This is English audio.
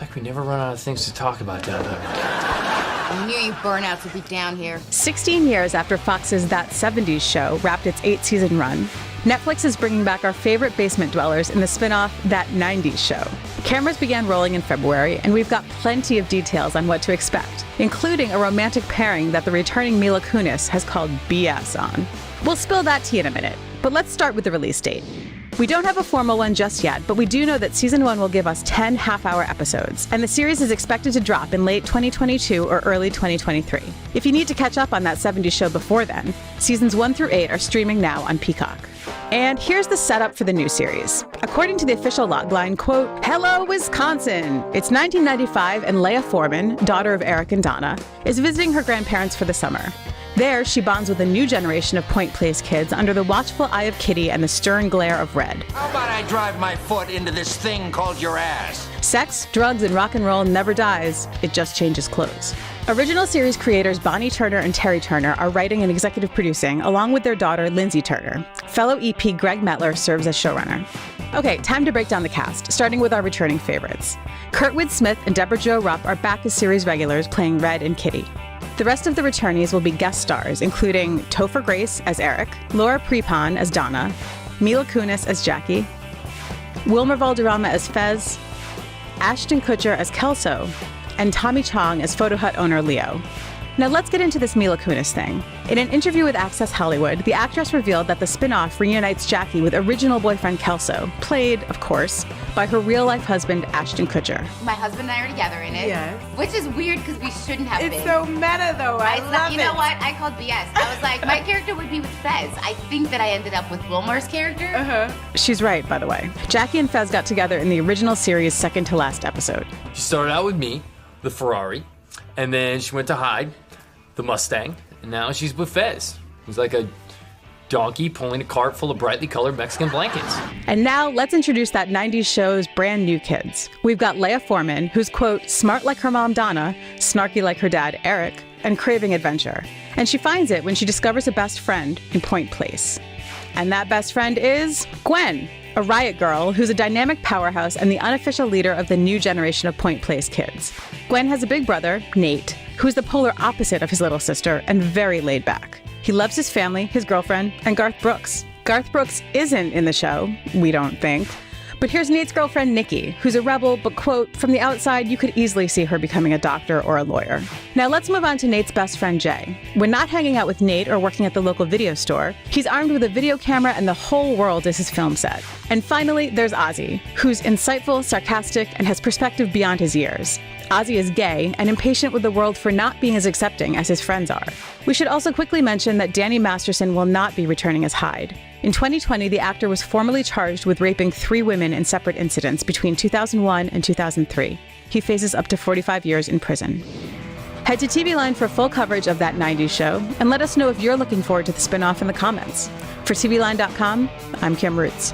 like we never run out of things to talk about down here. I knew you burnouts would be down here. 16 years after Fox's That 70s Show wrapped its 8-season run, Netflix is bringing back our favorite basement dwellers in the spin-off That 90s Show. Cameras began rolling in February, and we've got plenty of details on what to expect, including a romantic pairing that the returning Mila Kunis has called BS on. We'll spill that tea in a minute, but let's start with the release date. We don't have a formal one just yet, but we do know that Season 1 will give us 10 half-hour episodes, and the series is expected to drop in late 2022 or early 2023. If you need to catch up on That 70s Show before then, Seasons 1 through 8 are streaming now on Peacock. And here's the setup for the new series. According to the official logline, quote, "Hello, Wisconsin!" It's 1995, and Leah Foreman, daughter of Eric and Donna, is visiting her grandparents for the summer. There, she bonds with a new generation of Point Place kids under the watchful eye of Kitty and the stern glare of Red. How about I drive my foot into this thing called your ass? Sex, drugs, and rock and roll never dies. It just changes clothes. Original series creators Bonnie Turner and Terry Turner are writing and executive producing, along with their daughter, Lindsay Turner. Fellow EP Greg Metler serves as showrunner. Okay, time to break down the cast, starting with our returning favorites. Kurtwood Smith and Deborah Jo Rupp are back as series regulars, playing Red and Kitty. The rest of the returnees will be guest stars, including Topher Grace as Eric, Laura Prepon as Donna, Mila Kunis as Jackie, Wilmer Valderrama as Fez, Ashton Kutcher as Kelso, and Tommy Chong as Photo Hut owner Leo. Now let's get into this Mila Kunis thing. In an interview with Access Hollywood, the actress revealed that the spin-off reunites Jackie with original boyfriend Kelso, played, of course, by her real-life husband, Ashton Kutcher. My husband and I are together in it. Yes. Which is weird because we shouldn't have been. It's so meta, though. I love You know what? I called BS. I was like, my character would be with Fez. I think that I ended up with Wilmer's character. She's right, by the way. Jackie and Fez got together in the original series' second-to-last episode. She started out with me, the Ferrari, and then she went to Hyde, the Mustang, and now she's with Fez, who's like a donkey pulling a cart full of brightly colored Mexican blankets. And now let's introduce That 90s Show's brand new kids. We've got Leah Foreman, who's, quote, smart like her mom Donna, snarky like her dad Eric, and craving adventure. And she finds it when she discovers a best friend in Point Place. And that best friend is Gwen, a riot girl who's a dynamic powerhouse and the unofficial leader of the new generation of Point Place kids. Gwen has a big brother, Nate, who's the polar opposite of his little sister and very laid back. He loves his family, his girlfriend, and Garth Brooks. Garth Brooks isn't in the show, we don't think. But here's Nate's girlfriend, Nikki, who's a rebel, but, quote, from the outside, you could easily see her becoming a doctor or a lawyer. Now let's move on to Nate's best friend, Jay. When not hanging out with Nate or working at the local video store, he's armed with a video camera and the whole world is his film set. And finally, there's Ozzy, who's insightful, sarcastic, and has perspective beyond his years. Ozzy is gay and impatient with the world for not being as accepting as his friends are. We should also quickly mention that Danny Masterson will not be returning as Hyde. In 2020, the actor was formally charged with raping 3 women in separate incidents between 2001 and 2003. He faces up to 45 years in prison. Head to TV Line for full coverage of That 90s Show, and let us know if you're looking forward to the spinoff in the comments. For TVLine.com, I'm Kim Roots.